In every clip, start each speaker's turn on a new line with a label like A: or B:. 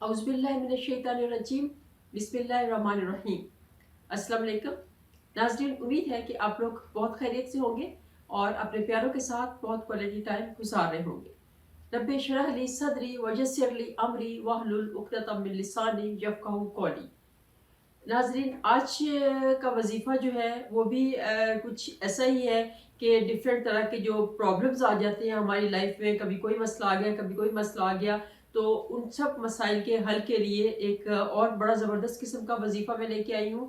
A: औज़ुबिल्लाहिमिनश्शैतानिर्रजीम बिस्मिल्लाहिर्रहमानिर्रहीम। अस्सलाम वालेकुम नाज़रीन, उम्मीद है कि आप लोग बहुत खैरियत से होंगे और अपने प्यारों के साथ बहुत क्वालिटी टाइम गुजार रहे होंगे। रब्बि इश्रह ली सदरी वयस्सिर ली अमरी वहलुल उक़दतम मिन लिसानी यफ़क़हू क़ौली। नाज़रीन, आज का वजीफ़ा जो है वो भी कुछ ऐसा ही है कि डिफरेंट तरह के जो प्रॉब्लम्स आ जाते हैं हमारी लाइफ में, कभी कोई मसला आ गया, कभी कोई मसला आ गया, तो उन सब मसाइल के हल के लिए एक और बड़ा ज़बरदस्त किस्म का वजीफ़ा मैं लेके आई हूँ।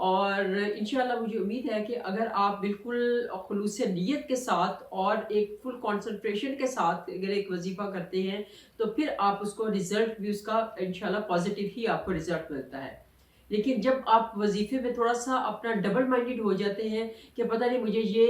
A: और इंशाअल्लाह मुझे उम्मीद है कि अगर आप बिल्कुल खुलूस नीयत के साथ और एक फुल कंसंट्रेशन के साथ अगर एक वजीफ़ा करते हैं तो फिर आप उसको रिज़ल्ट भी उसका इंशाअल्लाह पॉजिटिव ही आपको रिज़ल्ट मिलता है। लेकिन जब आप वजीफे में थोड़ा सा अपना डबल माइंडेड हो जाते हैं कि पता नहीं मुझे ये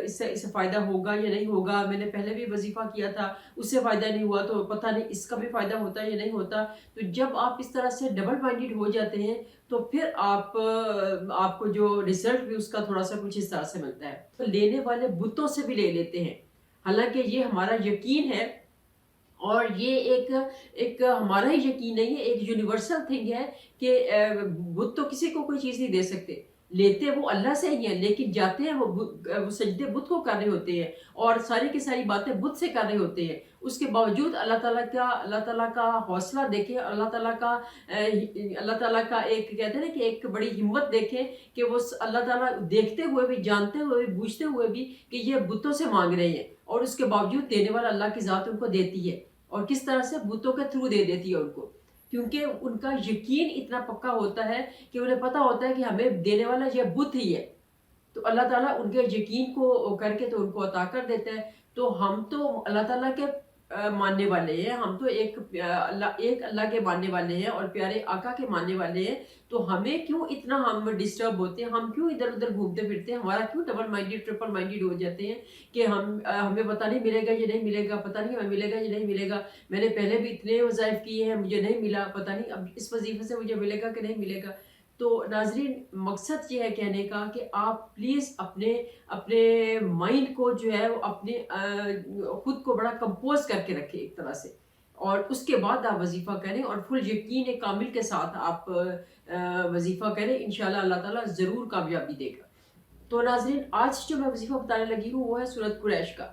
A: इससे फ़ायदा होगा या नहीं होगा, मैंने पहले भी वजीफ़ा किया था उससे फ़ायदा नहीं हुआ तो पता नहीं इसका भी फ़ायदा होता है या नहीं होता। तो जब आप इस तरह से डबल माइंडेड हो जाते हैं तो फिर आपको जो रिजल्ट भी उसका थोड़ा सा कुछ इस तरह से मिलता है। तो लेने वाले बुतों से भी ले लेते हैं, हालांकि ये हमारा यकीन है और ये एक एक हमारा ही यकीन नहीं है, एक यूनिवर्सल थिंग है कि बुत तो किसी को कोई चीज़ नहीं दे सकते। लेते वो अल्लाह से ही हैं, लेकिन जाते हैं वो सजदे बुत को कर रहे होते हैं और सारी की सारी बातें बुत से कर रहे होते हैं। उसके बावजूद अल्लाह ताला का हौसला देखें, अल्लाह ताला का एक कहते हैं ना कि एक बड़ी हिम्मत देखें कि वो अल्लाह ताला देखते हुए भी, जानते हुए भी, बूझते हुए भी कि ये बुतों से माँग रहे हैं और उसके बावजूद देने वाला अल्लाह की ज़ात उनको देती है। और किस तरह से बुतों के थ्रू दे देती है उनको, क्योंकि उनका यकीन इतना पक्का होता है कि उन्हें पता होता है कि हमें देने वाला यह बुत ही है। तो अल्लाह ताला उनके यकीन को करके तो उनको अता कर देता है। तो हम तो अल्लाह ताला के मानने वाले हैं, हम तो एक अल्लाह के मानने वाले हैं और प्यारे आका के मानने वाले हैं। तो हमें क्यों इतना हम डिस्टर्ब होते हैं, हम क्यों इधर उधर घूमते फिरते हैं, हमारा क्यों डबल माइंडेड ट्रिपल माइंडेड हो जाते हैं कि हमें पता नहीं मिलेगा ये नहीं मिलेगा, पता नहीं हमें मिलेगा ये नहीं मिलेगा, मैंने पहले भी इतने वज़ाइफ किए हैं मुझे नहीं मिला, पता नहीं अब इस वजीफे से मुझे मिलेगा कि नहीं मिलेगा। तो नाजरीन, मकसद ये है कहने का कि आप प्लीज़ अपने अपने माइंड को जो है वो अपने खुद को बड़ा कंपोज करके रखें एक तरह से, और उसके बाद आप वजीफ़ा करें और फुल यकीन कामिल के साथ आप वजीफ़ा करें। इंशाल्लाह अल्लाह ताला ज़रूर कामयाबी देगा। तो नाजरीन, आज जो मैं वजीफ़ा बताने लगी हूँ वो है सूरत कुरैश का।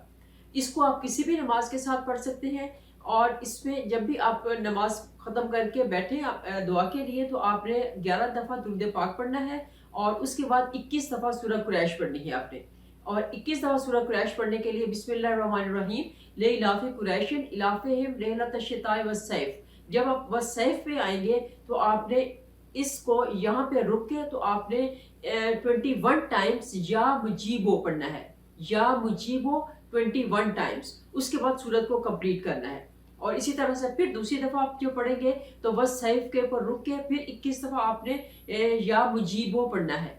A: इसको आप किसी भी नमाज के साथ पढ़ सकते हैं और इसमें जब भी आप नमाज ख़त्म करके बैठें दुआ के लिए, तो आपने 11 दफ़ा दुरूद पाक पढ़ना है और उसके बाद 21 दफ़ा सूरह कुरैश पढ़नी है आपने। और 21 दफ़ा सूरह कुरैश पढ़ने के लिए बिस्मिल्लाहिर्रहमानिर्रहीम ले इलाफ़े कुरैशिन इलाफ़ेहिम रहलत शिताए वस्सैफ। जब आप वस्सैफ पे आएंगे तो आपने इसको यहाँ पे रुक के तो आपने 21 टाइम्स या मुजीबो पढ़ना है, या मुजीबो 21 टाइम्स। उसके बाद सूरत को कंप्लीट करना है और इसी तरह से फिर दूसरी दफ़ा आप जो पढ़ेंगे तो बस सैफ के ऊपर रुक के फिर 21 दफ़ा आपने या मुजीबो पढ़ना है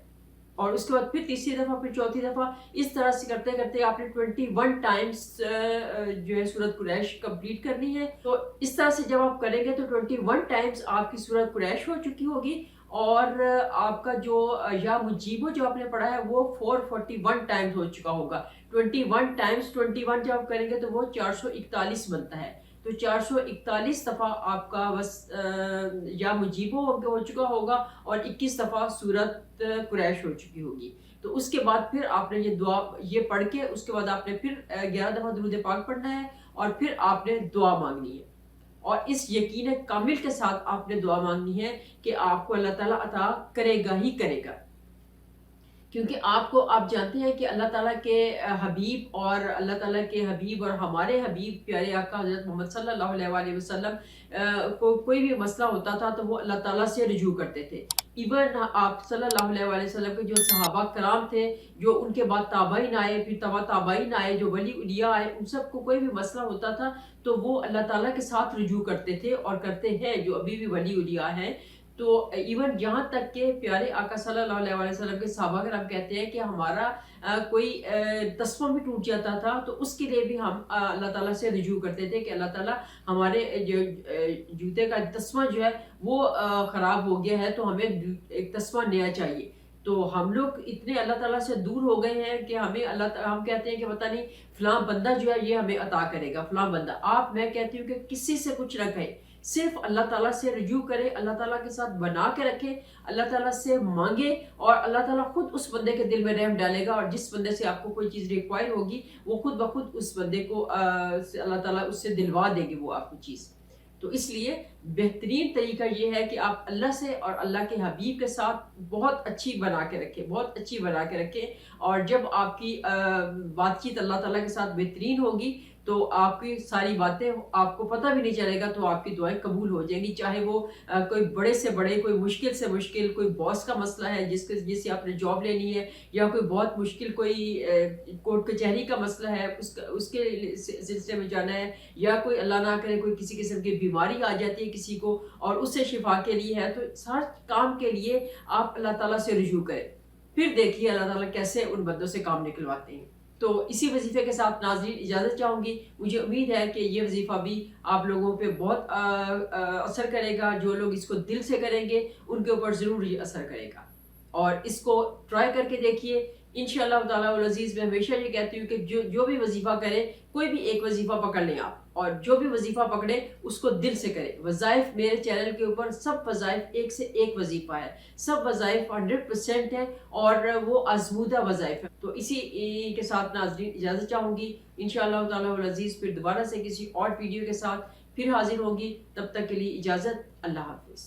A: और उसके बाद फिर तीसरी दफ़ा, फिर चौथी दफ़ा, इस तरह से करते करते आपने 21 टाइम्स जो है सूरत कुरैश कंप्लीट करनी है। तो इस तरह से जब आप करेंगे तो 21 टाइम्स आपकी सूरत कुरैश हो चुकी होगी और आपका जो या मुजीबो जो आपने पढ़ा है वो 441 टाइम्स हो चुका होगा। 21 टाइम्स 21 जब आप करेंगे तो वो 441 बनता है। तो 441 दफ़ा आपका बस या मुजीबो हो चुका होगा और 21 दफ़ा सूरत कुरैश हो चुकी होगी। तो उसके बाद फिर आपने ये दुआ ये पढ़ के उसके बाद आपने फिर 11 दफ़ा दुरूद पाक पढ़ना है और फिर आपने दुआ मांगनी है और इस यकीन कामिल के साथ आपने दुआ मांगनी है कि आपको अल्लाह ताला अता करेगा ही करेगा। क्योंकि आप जानते हैं कि अल्लाह ताला के हबीब और अल्लाह ताला के हबीब और हमारे हबीब प्यारे आका हज़रत मोहम्मद सल्लल्लाहु अलैहि वसल्लम को कोई भी मसला होता था तो वो अल्लाह ताला से रुजू करते थे। इवन आप सल्लल्लाहु अलैहि वसल्लम के जो सहाबा कराम थे, जो उनके बाद ताबाइन आए, फिर तबा ताबाइन आए, जो वली उलिया आए, उन सबको कोई भी मसला होता था तो वो अल्लाह ताला के साथ रुजू करते थे और करते हैं, जो अभी भी वली उलिया हैं। तो इवन यहाँ तक के प्यारे आका सल्लल्लाहु अलैहि वसल्लम के सहाबा कराम कहते हैं कि हमारा कोई तस्मा भी टूट जाता था तो उसके लिए भी हम अल्लाह ताला से रुजू करते थे कि अल्लाह ताला हमारे जो जूते का तस्मा जो है वो ख़राब हो गया है तो हमें एक तस्मा नया चाहिए। तो हम लोग इतने अल्लाह ताला से दूर हो गए हैं कि हम कहते हैं कि पता नहीं फ़लाँ बंदा जो है ये हमें अता करेगा, फ़लाँ बंदा। मैं कहती हूँ कि किसी से कुछ ना कहें, صرف اللہ تعالیٰ سے رجوع کرے، اللہ تعالیٰ کے ساتھ بنا کے رکھے، اللہ تعالیٰ سے مانگے، اور اللہ تعالیٰ خود اس بندے کے دل میں رحم ڈالے گا، اور جس بندے سے آپ کو کوئی چیز ریکوائر ہوگی وہ خود بخود اس بندے کو اللہ تعالیٰ اس سے دلوا دے گی وہ آپ کو چیز۔ تو اس لیے بہترین طریقہ یہ ہے کہ آپ اللہ سے اور اللہ کے حبیب کے ساتھ بہت اچھی بنا کے رکھیں، بہت اچھی بنا کے رکھیں، اور جب آپ کی بات چیت اللہ تعالیٰ کے ساتھ بہترین ہوگی تو آپ کی ساری باتیں آپ کو پتہ بھی نہیں چلے گا، تو آپ کی دعائیں قبول ہو جائیں گی، چاہے وہ کوئی بڑے سے بڑے، کوئی مشکل سے مشکل، کوئی باس کا مسئلہ ہے جس سے آپ نے جاب لینی ہے، یا کوئی بہت مشکل کوئی کورٹ کچہری کا مسئلہ ہے، اس کے سلسلے میں جانا ہے، یا کوئی اللہ نہ کرے کوئی کسی قسم کی بیماری آ جاتی ہے کسی کو اور اس سے شفا کے لیے ہے، تو ہر کام کے لیے آپ اللہ تعالیٰ سے رجوع کریں، پھر دیکھیے اللہ تعالیٰ کیسے ان بندوں سے کام نکلواتے ہیں۔ تو اسی وظیفے کے ساتھ ناظرین اجازت چاہوں گی، مجھے امید ہے کہ یہ وظیفہ بھی آپ لوگوں پہ بہت اثر کرے گا، جو لوگ اس کو دل سے کریں گے ان کے اوپر ضرور یہ اثر کرے گا، اور اس کو ٹرائی کر کے دیکھیے انشاءاللہ تعالیٰ العزیز۔ میں ہمیشہ یہ کہتی ہوں کہ جو بھی وظیفہ کرے، کوئی بھی ایک وظیفہ پکڑ لیں آپ، اور جو بھی وظیفہ پکڑے اس کو دل سے کریں۔ وظائف میرے چینل کے اوپر سب وظائف ایک سے ایک وظیفہ ہے، سب وظائف 100% ہے، اور وہ آزمودہ وظائف ہے۔ تو اسی کے ساتھ ناظرین اجازت چاہوں گی، انشاءاللہ تعالیٰ العزیز پھر دوبارہ سے کسی اور ویڈیو کے ساتھ پھر حاضر ہوں گی، تب تک کے لیے اجازت، اللہ حافظ۔